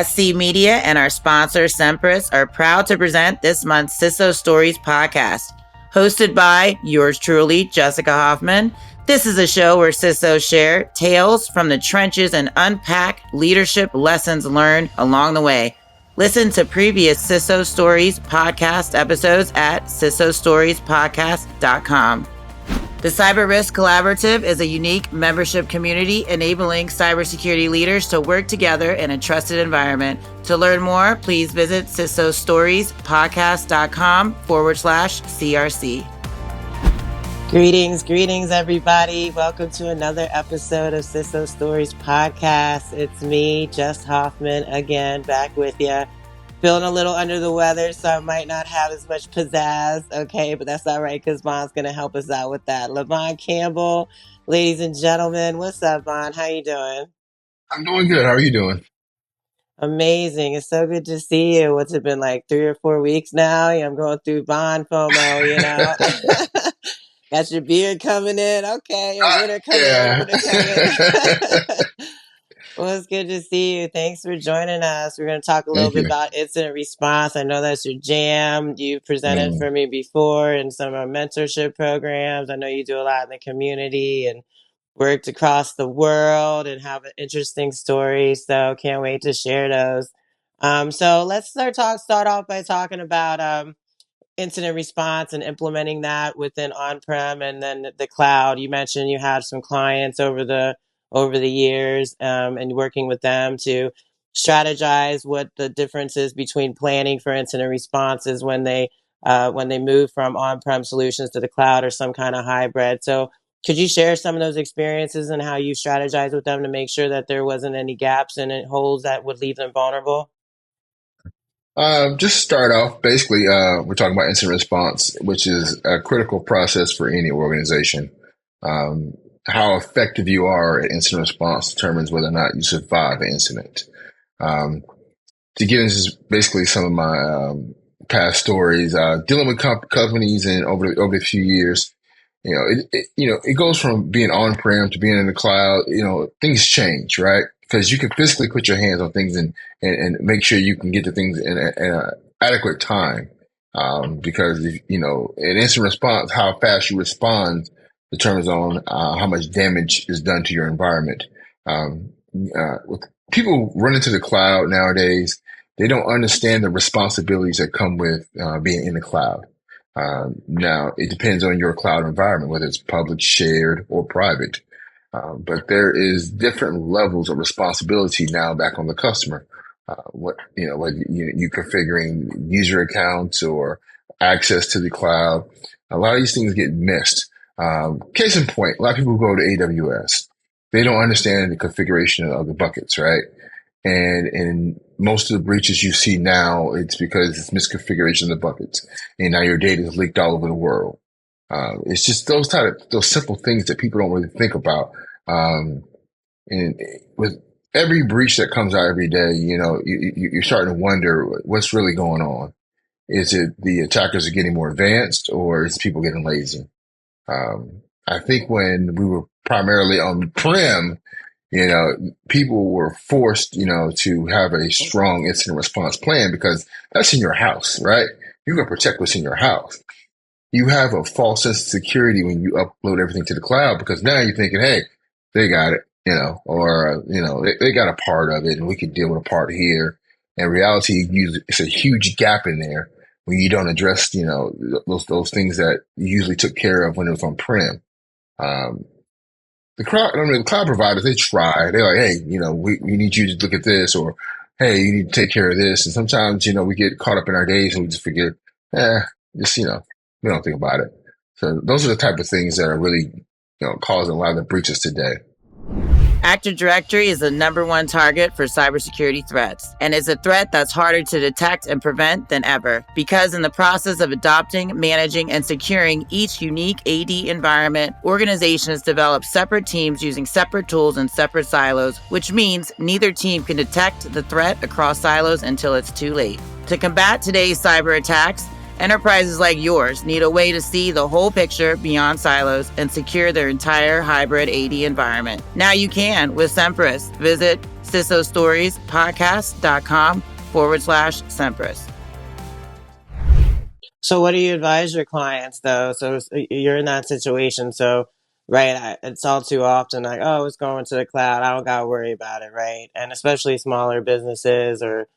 SC Media and our sponsor, Sempris, are proud to present this month's CISO Stories podcast. Hosted by yours truly, Jessica Hoffman. This is a show where CISOs share tales from the trenches and unpack leadership lessons learned along the way. Listen to previous CISO Stories podcast episodes at CISOstoriespodcast.com. The Cyber Risk Collaborative is a unique membership community enabling cybersecurity leaders to work together in a trusted environment. To learn more, please visit CISOstoriespodcast.com/CRC. Greetings, everybody. Welcome to another episode of CISO Stories Podcast. It's me, Jess Hoffman, again, back with you. Feeling a little under the weather, so I might not have as much pizzazz, okay? But that's all right, because Von's going to help us out with that. Levone Campbell, ladies and gentlemen, what's up, Von? How you doing? I'm doing good. How are you doing? Amazing. It's so good to see you. What's it been, like 3 or 4 weeks now? I'm going through Von FOMO, you know? Got your beard coming in. Okay, your winter coming. Well, it's good to see you. Thanks for joining us. We're going to talk a little bit about incident response. I know that's your jam. You presented for me before in some of our mentorship programs. I know you do a lot in the community and worked across the world and have an interesting story. So can't wait to share those. So let's start off by talking about incident response and implementing that within on-prem and then the cloud. You mentioned you had some clients over the years and working with them to strategize what the difference is between planning for incident responses when they move from on-prem solutions to the cloud or some kind of hybrid. So could you share some of those experiences and how you strategize with them to make sure that there wasn't any gaps and holes that would leave them vulnerable? Just start off, basically, we're talking about incident response, which is a critical process for any organization. How effective you are at incident response determines whether or not you survive an incident. To get into basically some of my past stories, dealing with companies and over the few years, it goes from being on-prem to being in the cloud. Things change, right? Because you can physically put your hands on things and make sure you can get to things in an adequate time. Because an instant response, how fast you respond determines on how much damage is done to your environment. With people running to the cloud nowadays, they don't understand the responsibilities that come with being in the cloud. Now, it depends on your cloud environment, whether it's public, shared, or private. But there is different levels of responsibility now back on the customer. Whether you configuring user accounts or access to the cloud, a lot of these things get missed. Case in point, a lot of people go to AWS. They don't understand the configuration of the buckets, right? And most of the breaches you see now, it's because it's misconfiguration of the buckets, and now your data is leaked all over the world. It's just those simple things that people don't really think about. And with every breach that comes out every day, you're starting to wonder what's really going on. Is it the attackers are getting more advanced, or is people getting lazy? I think when we were primarily on prem, people were forced, to have a strong incident response plan because that's in your house, right? You're going to protect what's in your house. You have a false sense of security when you upload everything to the cloud because now you're thinking, hey, they got it, they got a part of it and we can deal with a part here. In reality, it's a huge gap in there when you don't address, those things that you usually took care of when it was on prem. The cloud providers, they try. They're like, hey, we need you to look at this, or hey, you need to take care of this. And sometimes, we get caught up in our days and we just forget, we don't think about it. So those are the type of things that are really, causing a lot of the breaches today. Active Directory is the #1 target for cybersecurity threats, and is a threat that's harder to detect and prevent than ever. Because in the process of adopting, managing, and securing each unique AD environment, organizations develop separate teams using separate tools and separate silos, which means neither team can detect the threat across silos until it's too late. To combat today's cyber attacks, enterprises like yours need a way to see the whole picture beyond silos and secure their entire hybrid AD environment. Now you can with Sempris. Visit CISOstoriespodcast.com/Sempris. So what do you advise your clients though? So you're in that situation. So, right, it's all too often like, oh, it's going to the cloud. I don't got to worry about it, right? And especially smaller businesses or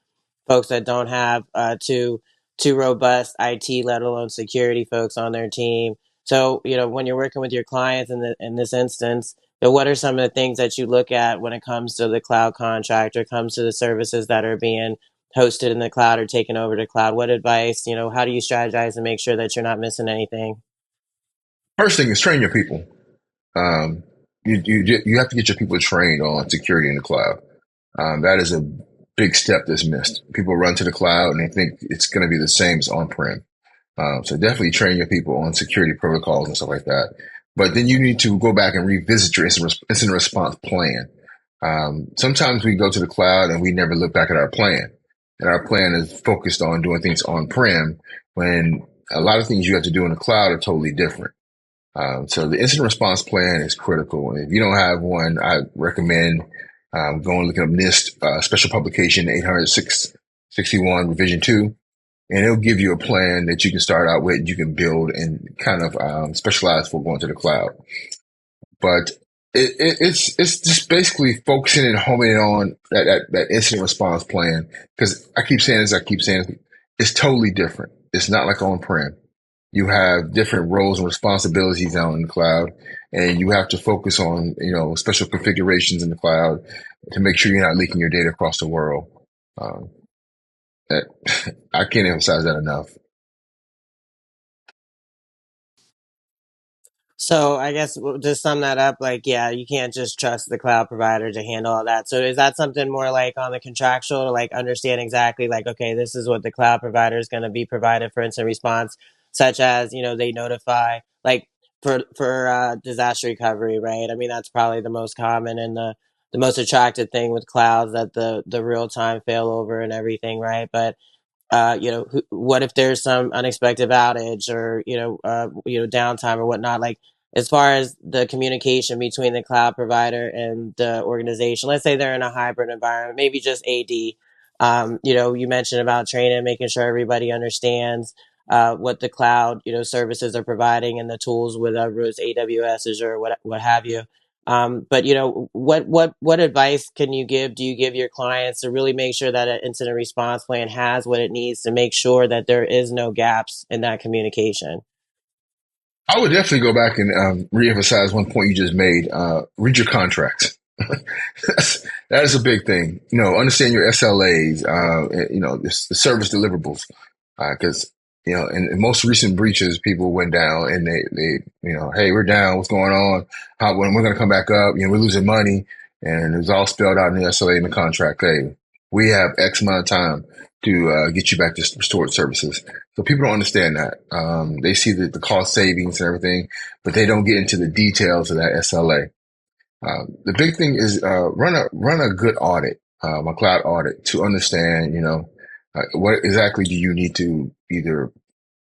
folks that don't have too robust IT, let alone security folks on their team. So, when you're working with your clients in this instance, what are some of the things that you look at when it comes to the cloud contract or comes to the services that are being hosted in the cloud or taken over to cloud? What advice, how do you strategize to make sure that you're not missing anything? First thing is train your people. Um, you have to get your people trained on security in the cloud. That is a big step that's missed. People run to the cloud and they think it's going to be the same as on-prem. So definitely train your people on security protocols and stuff like that. But then you need to go back and revisit your incident response plan. Sometimes we go to the cloud and we never look back at our plan. And our plan is focused on doing things on-prem when a lot of things you have to do in the cloud are totally different. So the incident response plan is critical. And if you don't have one, I recommend going and looking up NIST special publication 861 revision 2, and it'll give you a plan that you can start out with. You can build and kind of specialize for going to the cloud. But it's just basically focusing and homing in on that incident response plan, because I keep saying it's totally different. It's not like on-prem. You have different roles and responsibilities out in the cloud, and you have to focus on, special configurations in the cloud to make sure you're not leaking your data across the world. I can't emphasize that enough. So I guess to sum that up, like, yeah, you can't just trust the cloud provider to handle all that. So is that something more like on the contractual to like understand exactly like, okay, this is what the cloud provider is going to be provided for incident response, such as, they notify like for disaster recovery, right? I mean, that's probably the most common and the most attractive thing with clouds, that the real time failover and everything, right? But what if there's some unexpected outage or downtime or whatnot? Like, as far as the communication between the cloud provider and the organization, let's say they're in a hybrid environment, maybe just AD. You mentioned about training, making sure everybody understands what the cloud services are providing and the tools, whatever it's AWS or what have you. But what advice can you give? Do you give your clients to really make sure that an incident response plan has what it needs to make sure that there is no gaps in that communication? I would definitely go back and reemphasize one point you just made. Read your contracts. That is a big thing. Understand your SLAs. The service deliverables, because in most recent breaches, people went down and they hey, we're down. What's going on? When we're going to come back up? We're losing money, and it was all spelled out in the SLA in the contract. Hey, we have X amount of time to get you back to restored services. So people don't understand that. They see the cost savings and everything, but they don't get into the details of that SLA. The big thing is run a good audit, a cloud audit, to understand, what exactly do you need to either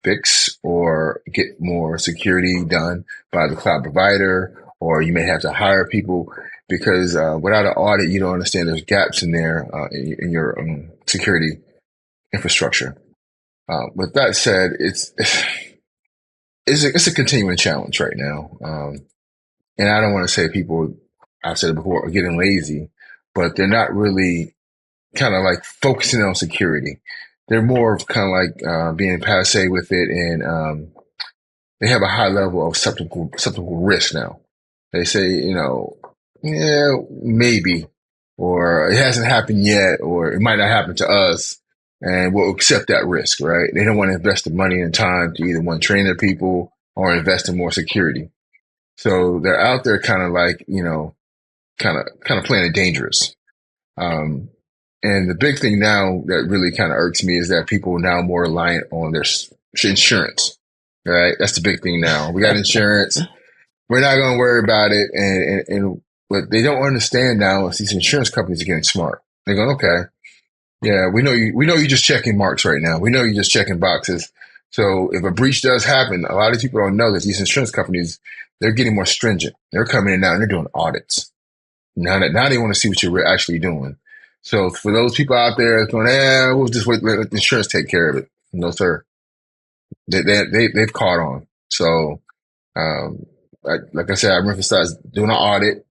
fix or get more security done by the cloud provider, or you may have to hire people, because without an audit, you don't understand there's gaps in there in your security infrastructure. With that said, it's a continuing challenge right now. And I don't want to say people, I've said it before, are getting lazy, but they're not really kind of like focusing on security. They're more of kind of like being passe with it, and they have a high level of acceptable risk now. They say, yeah, maybe, or it hasn't happened yet, or it might not happen to us, and we'll accept that risk, right? They don't want to invest the money and time to either want to train their people or invest in more security. So they're out there kind of like, kind of playing it dangerous. And the big thing now that really kind of irks me is that people are now more reliant on their insurance, right? That's the big thing now. We got insurance. We're not going to worry about it. And what they don't understand now is these insurance companies are getting smart. They're going, okay, yeah, we know you're just checking marks right now. We know you're just checking boxes. So if a breach does happen, a lot of people don't know that these insurance companies, they're getting more stringent. They're coming in now and they're doing audits. Now they want to see what you're actually doing. So for those people out there going, we'll just wait, let the insurance take care of it. No, sir. They've caught on. So, um, like I said, I emphasize doing an audit,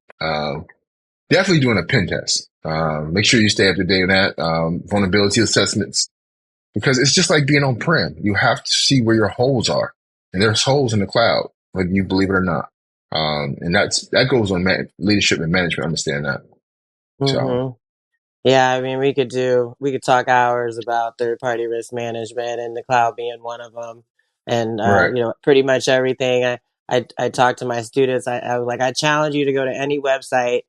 definitely doing a pen test. Make sure you stay up to date on that, vulnerability assessments, because it's just like being on prem. You have to see where your holes are, and there's holes in the cloud, whether you believe it or not. And that goes on leadership and management. Understand that. So, Mm-hmm. Yeah, I mean, we could talk hours about third party risk management and the cloud being one of them. And, right, pretty much everything. I talk to my students. I was like, I challenge you to go to any website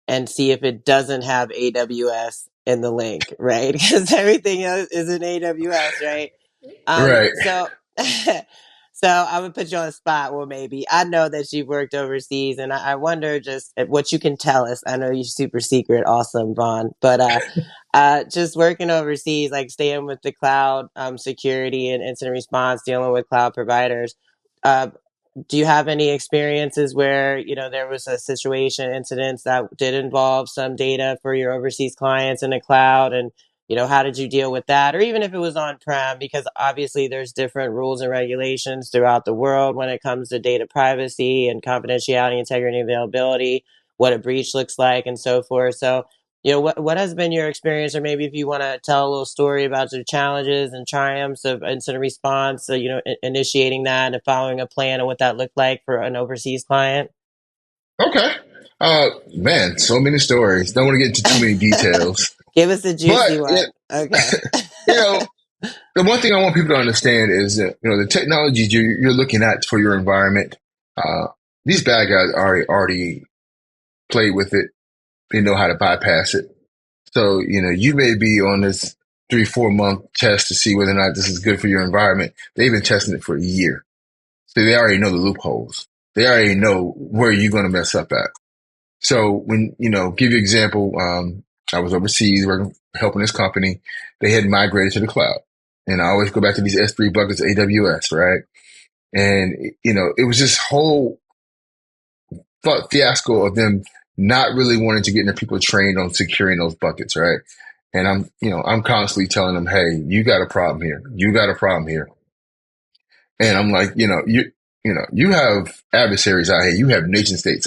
and see if it doesn't have AWS in the link, right? Because everything else is in AWS, right? right. So, so I would put you on the spot. Well, maybe I know that you've worked overseas, and I wonder just what you can tell us. I know you're super secret, awesome, Vaughn, but just working overseas, like staying with the cloud security and incident response, dealing with cloud providers. Uh, do you have any experiences where there was a situation incidents that did involve some data for your overseas clients in the cloud, and how did you deal with that? Or even if it was on prem, because obviously there's different rules and regulations throughout the world when it comes to data privacy and confidentiality, integrity, and availability, what a breach looks like, and so forth. So what has been your experience, or maybe if you want to tell a little story about your challenges and triumphs of incident response, so, initiating that and following a plan and what that looked like for an overseas client. Okay. Man, so many stories. Don't want to get into too many details, Give us a but juicy one. Okay. you know, the one thing I want people to understand is that the technologies you're looking at for your environment. Uh, these bad guys already play with it. They know how to bypass it. So you may be on this 3-4 month test to see whether or not this is good for your environment. They've been testing it for a year, so they already know the loopholes. They already know where you're going to mess up at. So when, give you an example, I was overseas working, helping this company. They had migrated to the cloud. And I always go back to these S3 buckets, AWS, right? And, it was this whole fiasco of them not really wanting to get their people trained on securing those buckets, right? And I'm constantly telling them, hey, you got a problem here. You got a problem here. And I'm like, you have adversaries out here. You have nation states,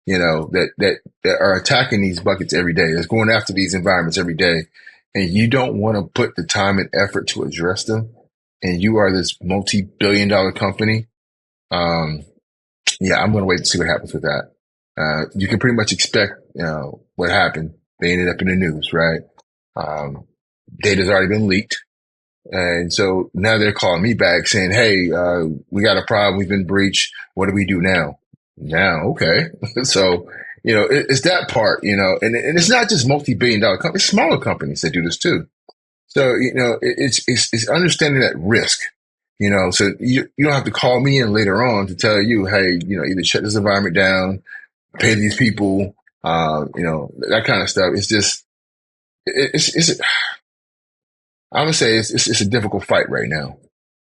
that are attacking these buckets every day. That's going after these environments every day. And you don't want to put the time and effort to address them. And you are this multi-billion-dollar company. Um, yeah, I'm going to wait to see what happens with that. You can pretty much expect, what happened. They ended up in the news, right? Um, Data's already been leaked. And so now they're calling me back saying, hey, we got a problem. We've been breached. What do we do now? Now, okay. So, it's that part, and it's not just multi-billion-dollar companies, smaller companies that do this too. So, it's understanding that risk, so you don't have to call me in later on to tell you, hey, either shut this environment down, pay these people, that kind of stuff. It's just, it's I would say it's a difficult fight right now.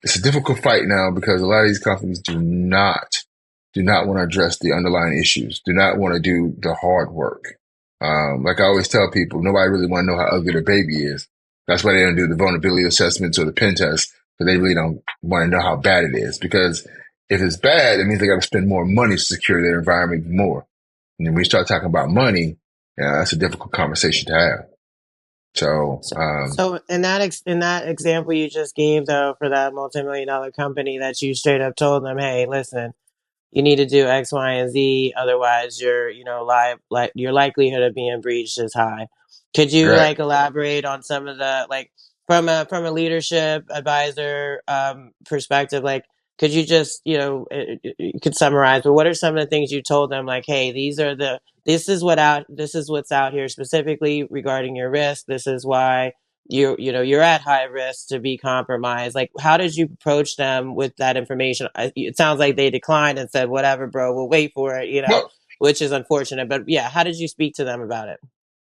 It's a difficult fight now because a lot of these companies do not want to address the underlying issues, do not want to do the hard work. Like I always tell people, nobody really want to know how ugly their baby is. That's why they don't do the vulnerability assessments or the pen tests, because they really don't want to know how bad it is. Because if it's bad, it means they got to spend more money to secure their environment more. And then when we start talking about money, that's a difficult conversation to have. So, So in that example you just gave, though, for that multi-million dollar company that you straight up told them, hey, listen, you need to do X, Y, and Z. Otherwise, your like your likelihood of being breached is high. Could you right. like elaborate on some of the like from a leadership advisor perspective? Like, could you just you could summarize? But what are some of the things you told them? Like, hey, this is what's out here specifically regarding your risk. This is why you're at high risk to be compromised. Like, how did you approach them with that information? It sounds like they declined and said, whatever, bro, we'll wait for it, Well, which is unfortunate. But yeah, how did you speak to them about it?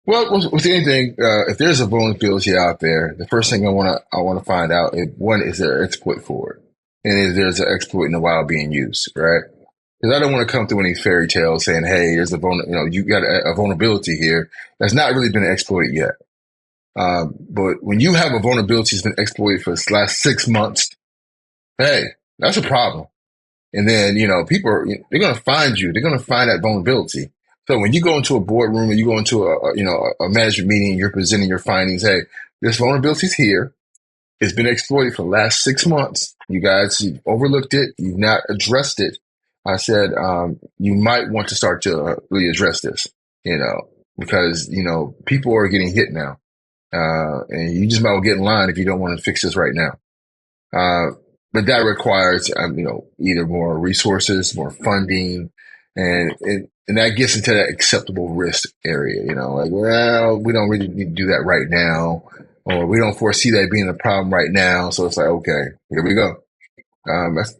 Well, with anything, if there's a vulnerability out there, the first thing I want to find out is, one, is there an exploit for it, and is there's an exploit in the wild being used, right? Because I don't want to come through any fairy tales saying, "Hey, there's you got a vulnerability here that's not really been exploited yet." But when you have a vulnerability that's been exploited for the last 6 months, hey, that's a problem. And then, people they're going to find you. They're going to find that vulnerability. So when you go into a boardroom and you go into a management meeting, you're presenting your findings. Hey, this vulnerability is here. It's been exploited for the last 6 months. You guys, you've overlooked it. You've not addressed it. I said, you might want to start to really address this, because, people are getting hit now. And you just might well get in line if you don't want to fix this right now. But that requires, either more resources, more funding, and that gets into that acceptable risk area. Like, well, we don't really need to do that right now, or we don't foresee that being a problem right now. So it's like, okay, here we go.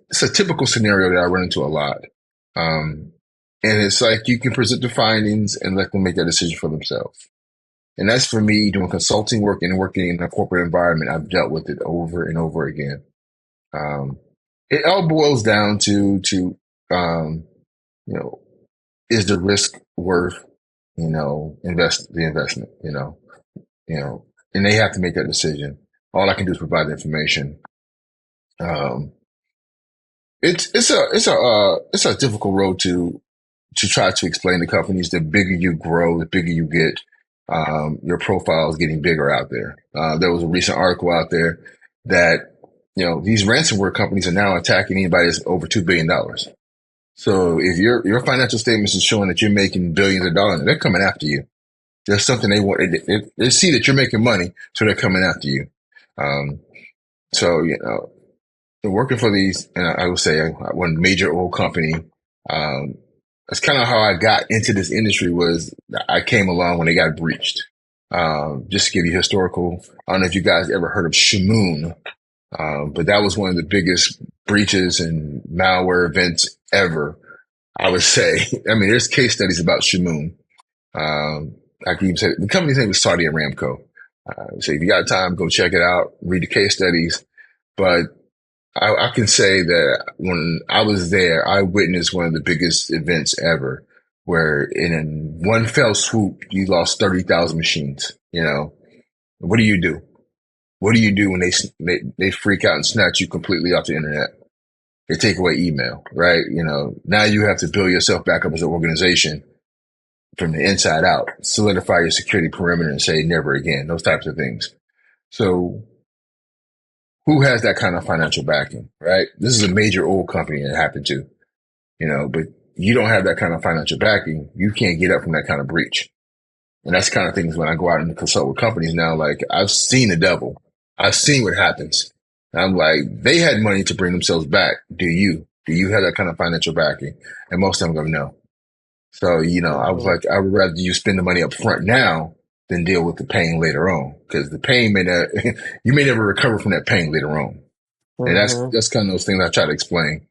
It's a typical scenario that I run into a lot. And it's like you can present the findings and let them make that decision for themselves. And that's for me doing consulting work and working in a corporate environment. I've dealt with it over and over again. It all boils down to, is the risk worth, the investment, and they have to make that decision. All I can do is provide the information. It's a difficult road to try to explain to companies. The bigger you grow, the bigger you get, your profile is getting bigger out there. There was a recent article out there that, these ransomware companies are now attacking anybody that's over $2 billion. So if your financial statements is showing that you're making billions of dollars, they're coming after you. There's something they want. They see that you're making money, so they're coming after you. So, working for these, and I would say one major oil company, that's kind of how I got into this industry. Was I came along when they got breached. Just to give you historical, I don't know if you guys ever heard of Shamoon, but that was one of the biggest breaches and malware events ever, I would say. I mean, there's case studies about Shamoon. I can even say the company's name is Saudi Aramco. So if you got time, go check it out, read the case studies. But I can say that when I was there, I witnessed one of the biggest events ever, where in one fell swoop, you lost 30,000 machines. What do you do? What do you do when they freak out and snatch you completely off the internet? They take away email, right? Now you have to build yourself back up as an organization from the inside out, solidify your security perimeter and say never again, those types of things. So who has that kind of financial backing, right? This is a major oil company that happened to, but you don't have that kind of financial backing. You can't get up from that kind of breach. And that's kind of things when I go out and consult with companies now, like I've seen the devil. I've seen what happens. And I'm like, they had money to bring themselves back. Do you have that kind of financial backing? And most of them go, no. So, I was like, I would rather you spend the money up front now than deal with the pain later on. Because the pain you may never recover from that pain later on. And that's kind of those things I try to explain.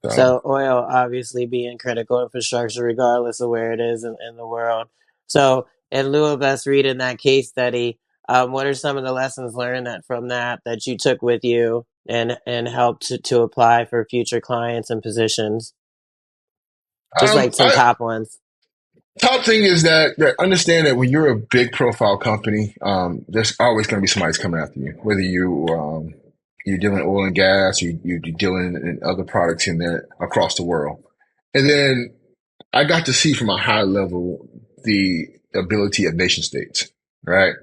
So oil obviously being critical infrastructure, regardless of where it is in the world. So in lieu of us reading that case study, what are some of the lessons learned that you took with you and helped to apply for future clients and positions? Just like some top ones. Top thing is that understand that when you're a big profile company, there's always going to be somebody coming after you, whether you're dealing oil and gas, you're dealing in other products in there across the world. And then I got to see from a high level the ability of nation states, right?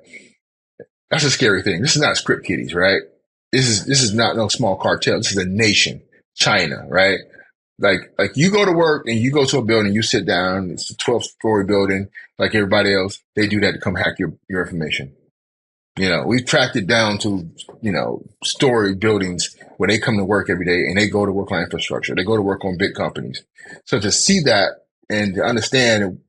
That's a scary thing. This is not script kiddies, right? This is not no small cartel. This is a nation, China, right? Like you go to work and you go to a building, you sit down, it's a 12-story building, like everybody else. They do that to come hack your information. We've tracked it down to, story buildings where they come to work every day and they go to work on infrastructure. They go to work on big companies. So to see that and to understand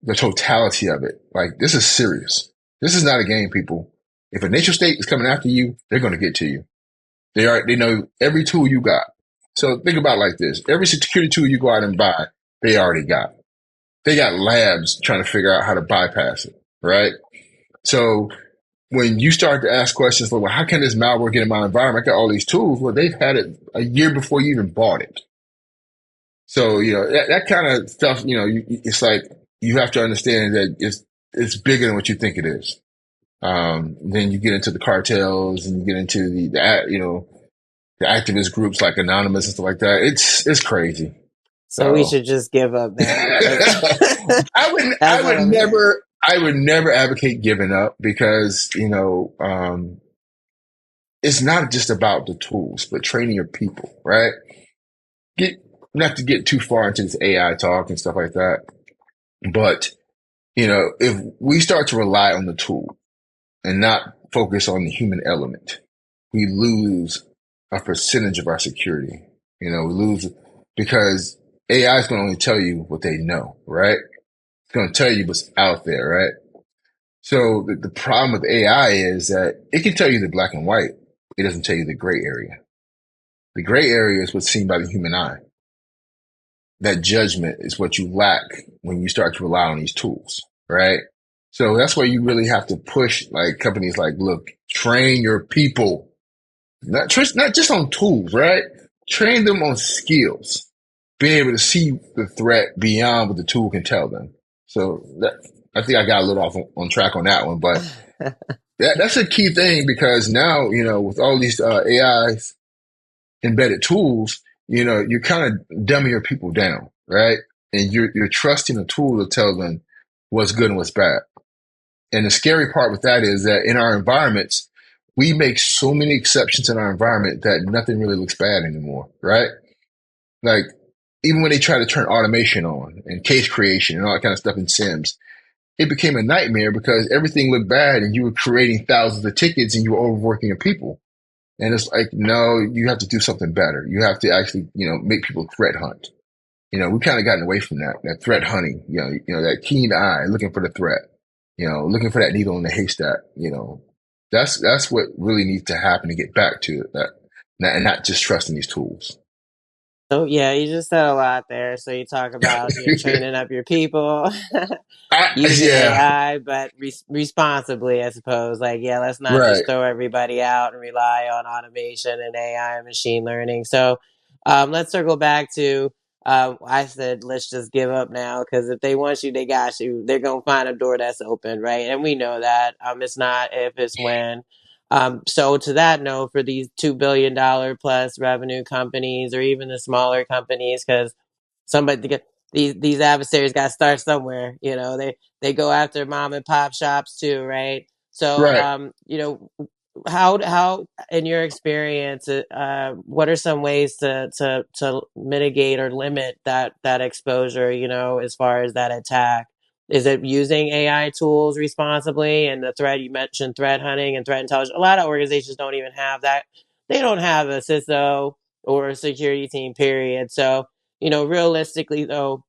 the totality of it, like this is serious. This is not a game, people. If a nation state is coming after you, they're going to get to you. They know every tool you got. So think about it like this. Every security tool you go out and buy, they already got. They got labs trying to figure out how to bypass it, right? So when you start to ask questions like, well, how can this malware get in my environment? I got all these tools. Well, they've had it a year before you even bought it. So, that kind of stuff, it's like you have to understand that it's bigger than what you think it is. Then you get into the cartels and you get into the activist groups like Anonymous and stuff like that. It's crazy. So we So should just give up now. That's I that's what would I'm hearing. never advocate giving up because, it's not just about the tools, but training your people, right? Get Not to get too far into this AI talk and stuff like that, but if we start to rely on the tool and not focus on the human element, we lose a percentage of our security. We lose because AI is going to only tell you what they know, right? It's going to tell you what's out there, right? So the problem with AI is that it can tell you the black and white. It doesn't tell you the gray area. The gray area is what's seen by the human eye. That judgment is what you lack when you start to rely on these tools, right? So that's why you really have to push like companies like, look, train your people, not just on tools, right? Train them on skills, being able to see the threat beyond what the tool can tell them. So I think I got a little off on track on that one, but that's a key thing because now, with all these AIs embedded tools, you're kind of dumbing your people down, right? And you're trusting a tool to tell them what's good and what's bad. And the scary part with that is that in our environments, we make so many exceptions in our environment that nothing really looks bad anymore, right? Like even when they try to turn automation on and case creation and all that kind of stuff in Sims, it became a nightmare because everything looked bad and you were creating thousands of tickets and you were overworking your people. And it's like, no, you have to do something better. You have to actually, make people threat hunt. We kind of gotten away from that threat hunting, that keen eye looking for the threat, looking for that needle in the haystack, that's what really needs to happen to get back to that and not just trusting these tools. So yeah, you just said a lot there. So you talk about training up your people, using Yeah, AI, but responsibly, I suppose. Like, yeah, let's not right. just throw everybody out and rely on automation and AI and machine learning. So let's circle back to I said let's just give up now because if they want you, they got you. They're gonna find a door that's open, right? And we know that. It's not if, it's when. So to that note, for these $2 billion plus revenue companies, or even the smaller companies, because somebody to get these adversaries got to start somewhere. They go after mom and pop shops too, right? So Right. how in your experience, what are some ways to mitigate or limit that exposure? As far as that attack. Is it using AI tools responsibly? And the threat you mentioned, threat hunting and threat intelligence. A lot of organizations don't even have that. They don't have a CISO or a security team, period. So, realistically though,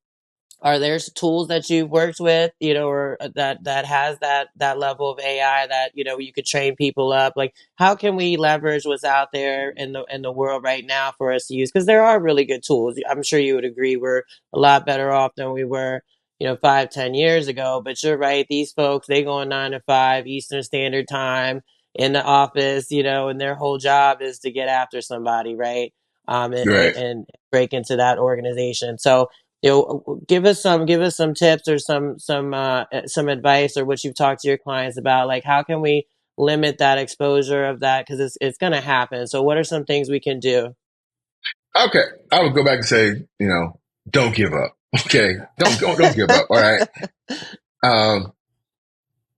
are there tools that you've worked with, or that has that level of AI that you could train people up? Like, how can we leverage what's out there in the world right now for us to use? Because there are really good tools. I'm sure you would agree we're a lot better off than we were, 5-10 years ago. But you're right; these folks, they go on 9 to 5 Eastern Standard Time in the office, and their whole job is to get after somebody, right? Right. And break into that organization. So give us some tips or some advice, or what you've talked to your clients about, like how can we limit that exposure of that, because it's going to happen. So what are some things we can do? Okay. I would go back and say, don't give up. Okay. Don't give up. All right. Um,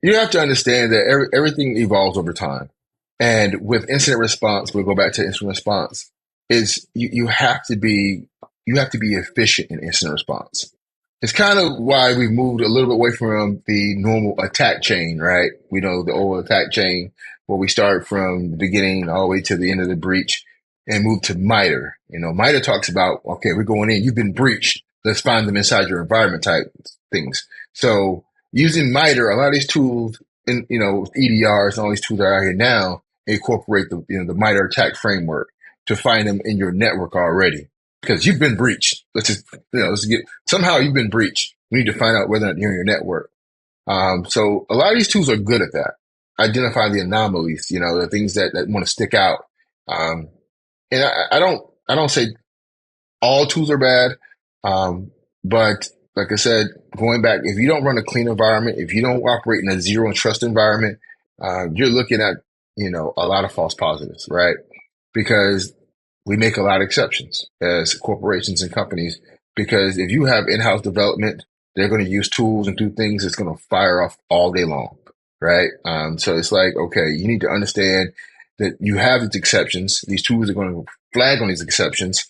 you have to understand that everything evolves over time. And with incident response, we'll go back to incident response, is you have to be efficient in incident response. It's kind of why we moved a little bit away from the normal attack chain, right? We know the old attack chain where we start from the beginning all the way to the end of the breach and move to MITRE. MITRE talks about, okay, we're going in, you've been breached. Let's find them inside your environment type things. So using MITRE, a lot of these tools and, EDRs and all these tools that are out here now incorporate the MITRE attack framework to find them in your network already because you've been breached. Let's get somehow you've been breached. We need to find out whether or not you're in your network. So a lot of these tools are good at that. Identify the anomalies, the things that want to stick out. And I don't say all tools are bad, But like I said, going back, if you don't run a clean environment, if you don't operate in a zero trust environment, you're looking at, a lot of false positives, right? Because we make a lot of exceptions as corporations and companies. Because if you have in-house development, they're going to use tools and do things that's going to fire off all day long, right? So it's like, okay, you need to understand that you have these exceptions. These tools are going to flag on these exceptions,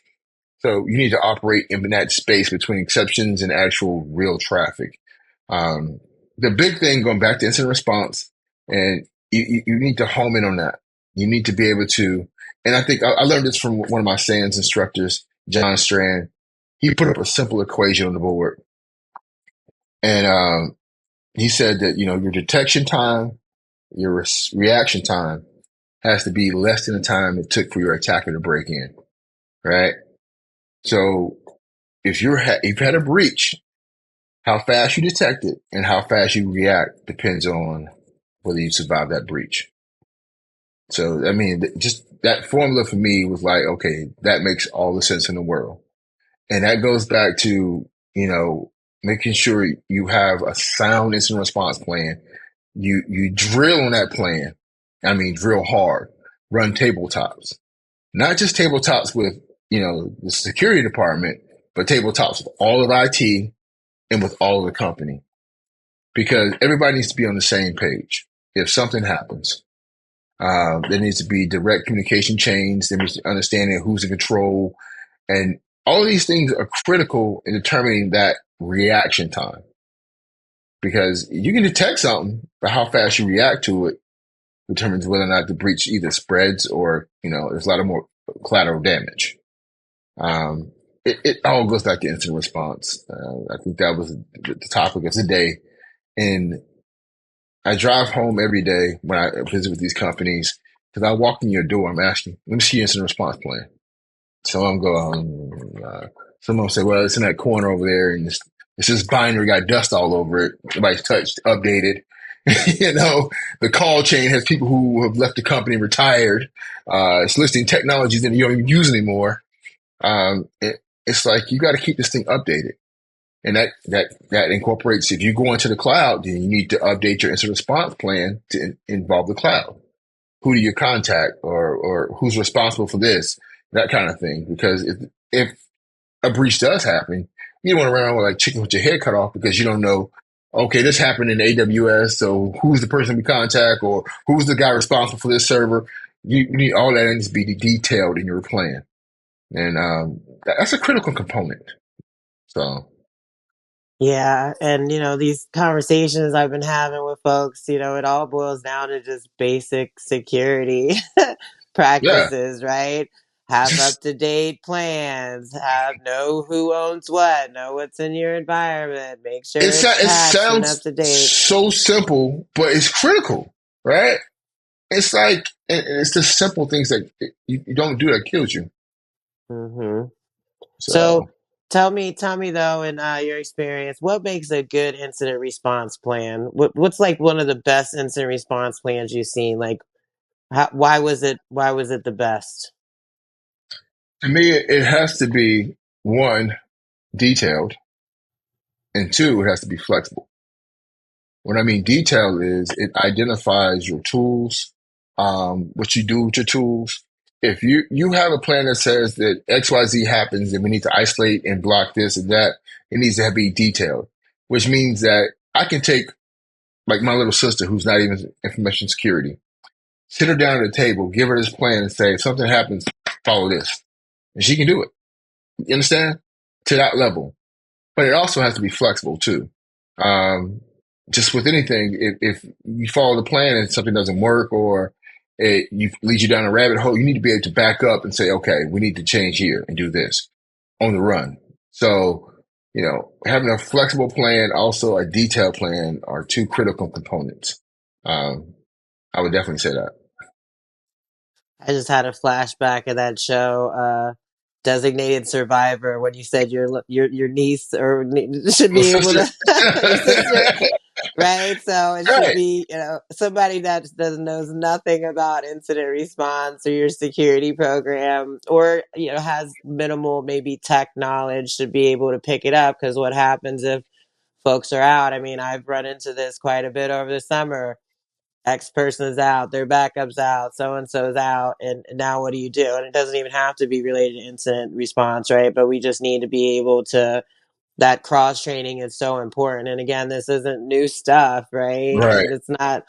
so you need to operate in that space between exceptions and actual real traffic. The big thing, going back to incident response, and you need to home in on that. You need to be able to, and I think I learned this from one of my SANS instructors, John Strand. He put up a simple equation on the board, and he said that your detection time, your reaction time has to be less than the time it took for your attacker to break in, right? So if you've had a breach, how fast you detect it and how fast you react depends on whether you survive that breach. So, I mean, just that formula for me was like, okay, that makes all the sense in the world. And that goes back to, making sure you have a sound incident response plan. You drill on that plan. I mean, drill hard, run tabletops, not just tabletops with, the security department, but tabletops with all of IT and with all of the company, because everybody needs to be on the same page. If something happens, there needs to be direct communication chains. There needs to be understanding who's in control, and all of these things are critical in determining that reaction time. Because you can detect something, but how fast you react to it determines whether or not the breach either spreads or there's a lot of more collateral damage. Um, it all goes back to incident response. I think that was the topic of the day. And I drive home every day when I visit with these companies, because I walk in your door, I'm asking, let me see your incident response plan. Some of them go, some of them say, well, it's in that corner over there, and it's this binder got dust all over it. Nobody's touched, updated. The call chain has people who have left the company, retired. It's listing technologies that you don't even use anymore. It's like you got to keep this thing updated. And that incorporates, if you go into the cloud, then you need to update your incident response plan to involve the cloud. Who do you contact, or who's responsible for this, that kind of thing. Because if a breach does happen, you don't want to run around with like chicken with your head cut off because you don't know, okay, this happened in AWS, so who's the person we contact, or who's the guy responsible for this server? You need all that needs to be detailed in your plan. And that's a critical component. So Yeah, and these conversations I've been having with folks, it all boils down to just basic security yeah, practices, right? Have just up to date plans, know who owns what, know what's in your environment, make sure it's it patched and up sounds to date. so simple, but it's critical, right? It's like it's the simple things that you don't do that kills you. Hmm. So So tell me though, in your experience, what makes a good incident response plan? What's like one of the best incident response plans you've seen? Like, why was it the best? to me, it has to be, one, detailed, and two, it has to be flexible. What I mean detailed is it identifies your tools, what you do with your tools. If you have a plan that says that XYZ happens and we need to isolate and block this and that, it needs to be detailed, which means that I can take, like, my little sister who's not even information security, sit her down at the table, give her this plan and say, if something happens, follow this. And she can do it. You understand? To that level. But it also has to be flexible too. Um, just with anything, if you follow the plan and something doesn't work, or it leads you down a rabbit hole, you need to be able to back up and say, okay, we need to change here and do this on the run. So, having a flexible plan, also a detailed plan, are two critical components. Um, I would definitely say that. I just had a flashback of that show, Designated Survivor, when you said your niece or should Well, be able sister, to your sister. right? So it should Right. be, somebody that doesn't knows nothing about incident response or your security program, or has minimal maybe tech knowledge, should be able to pick it up. Because what happens if folks are out? I mean, I've run into this quite a bit over the summer. X person is out, their backup's out, so and so's out, and now what do you do? And it doesn't even have to be related to incident response, right? But we just need to be able to, that cross training is so important. And again, this isn't new stuff, right? Right. And it's not,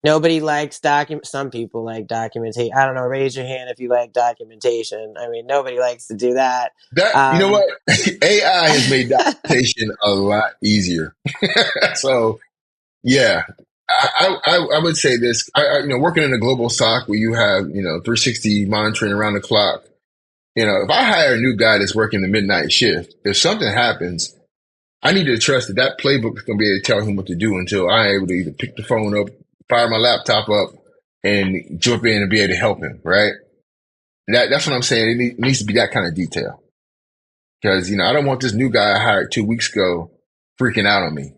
nobody likes document, some people like documentation. I don't know, raise your hand if you like documentation. I mean, nobody likes to do that. You know Um what? AI has made documentation a lot easier. So yeah, I would say this. Working in a global SOC where you have 360 monitoring around the clock. If I hire a new guy that's working the midnight shift, if something happens, I need to trust that that playbook is going to be able to tell him what to do until I'm able to either pick the phone up, fire my laptop up, and jump in and be able to help him. Right? That's what I'm saying. It needs to be that kind of detail because I don't want this new guy I hired 2 weeks ago freaking out on me.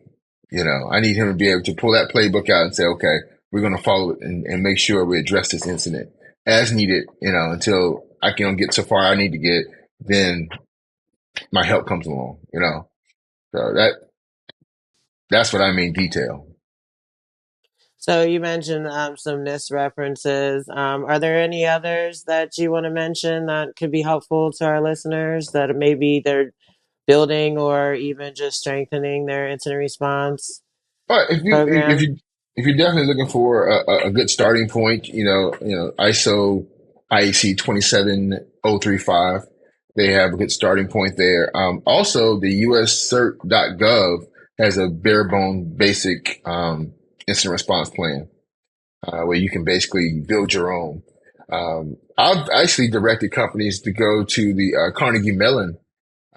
I need him to be able to pull that playbook out and say, okay, we're going to follow it and make sure we address this incident as needed, until I can get so far I need to get, then my help comes along. So that's what I mean detail. so you mentioned some NIST references. Are there any others that you want to mention that could be helpful to our listeners, that maybe they're building or even just strengthening their incident response But program? if you're definitely looking for a good starting point, ISO IEC 27035, they have a good starting point there. Also, the USCert.gov has a bare bone basic incident response plan where you can basically build your own. I've actually directed companies to go to the Carnegie Mellon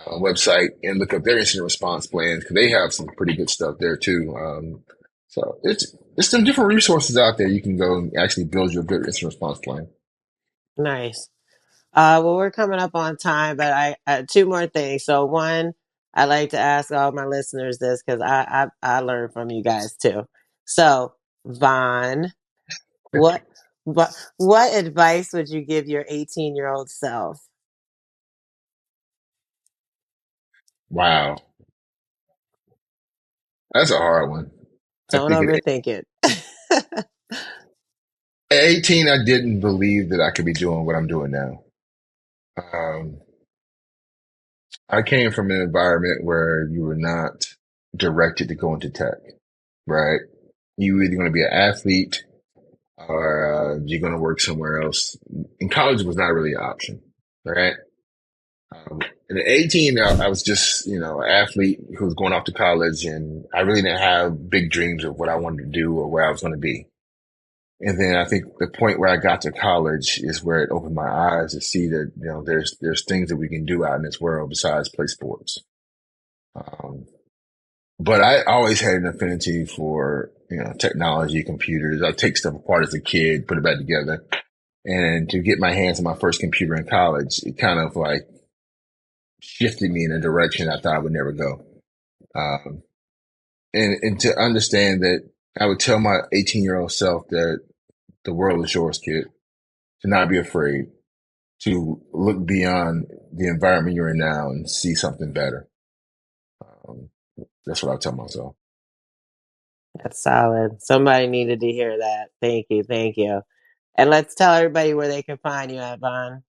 website and look up their incident response plans because they have some pretty good stuff there too. So it's some different resources out there. You can go and actually build your good incident response plan. Nice. Well, we're coming up on time, but I two more things. So one, I like to ask all my listeners this because I learn from you guys too. So, Vaughn, what what advice would you give your 18-year-old self? Wow, that's a hard one. I Don't think overthink it. at 18, I didn't believe that I could be doing what I'm doing now. Um, I came from an environment where you were not directed to go into tech, right? You were either going to be an athlete or you're going to work somewhere else. And college was not really an option, right? Um, and at 18, I was just, an athlete who was going off to college, and I really didn't have big dreams of what I wanted to do or where I was going to be. And then I think the point where I got to college is where it opened my eyes to see that, there's things that we can do out in this world besides play sports. Um, but I always had an affinity for, technology, computers. I take stuff apart as a kid, put it back together. And to get my hands on my first computer in college, it kind of like shifted me in a direction I thought I would never go. Um, and to understand that I would tell my 18-year-old self that the world is yours, kid, to not be afraid, to look beyond the environment you're in now and see something better. Um, that's what I tell myself. That's solid. Somebody needed to hear that. Thank you. Thank you. And let's tell everybody where they can find you at, Vaughn.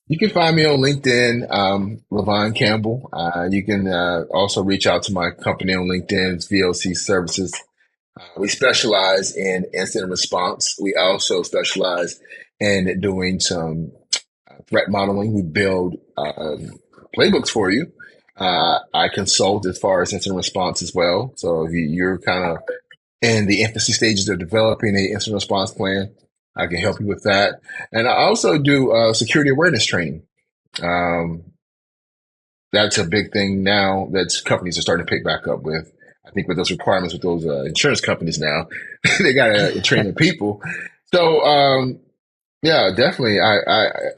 You can find me on LinkedIn, Levone Campbell. You can also reach out to my company on LinkedIn, it's VLC Services. We specialize in incident response. We also specialize in doing some threat modeling. We build playbooks for you. I consult as far as incident response as well. So if you're kind of in the infancy stages of developing an incident response plan, I can help you with that. And I also do security awareness training. Um, that's a big thing now that companies are starting to pick back up with. I think with those requirements with those insurance companies now, they got to train their people. So yeah, definitely. I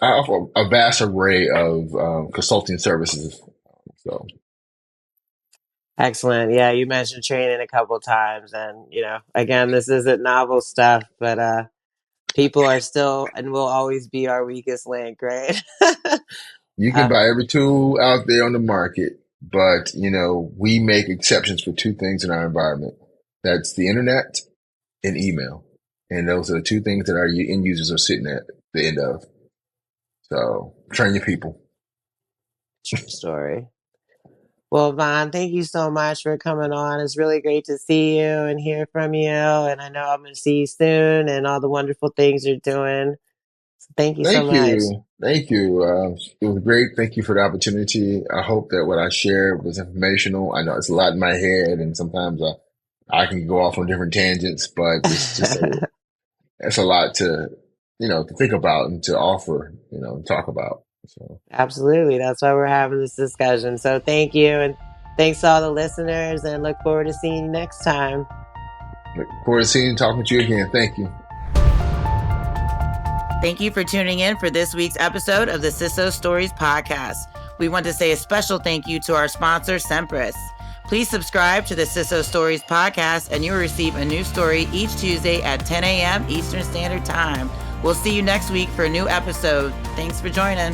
offer a vast array of consulting services. So Excellent. Yeah, you mentioned training a couple times, and again, this isn't novel stuff, but people are still and will always be our weakest link, right? You can uh, buy every tool out there on the market, but we make exceptions for two things in our environment. That's the internet and email. And those are the two things that our end users are sitting at the end of. So train your people. True story. Well, Vaughn, thank you so much for coming on. It's really great to see you and hear from you. And I know I'm going to see you soon and all the wonderful things you're doing. So thank you so Thank much. you. Thank you. It was great. Thank you for the opportunity. I hope that what I shared was informational. I know it's a lot in my head and sometimes I can go off on different tangents, but it's a lot to think about and to offer, and talk about. So Absolutely. That's why we're having this discussion. So thank you. And thanks to all the listeners, and look forward to seeing you next time. look forward to seeing and talking to you again. Thank you. Thank you for tuning in for this week's episode of the CISO Stories podcast. We want to say a special thank you to our sponsor, Sempris. Please subscribe to the CISO Stories podcast, and you will receive a new story each Tuesday at 10 a.m. Eastern Standard Time. We'll see you next week for a new episode. Thanks for joining.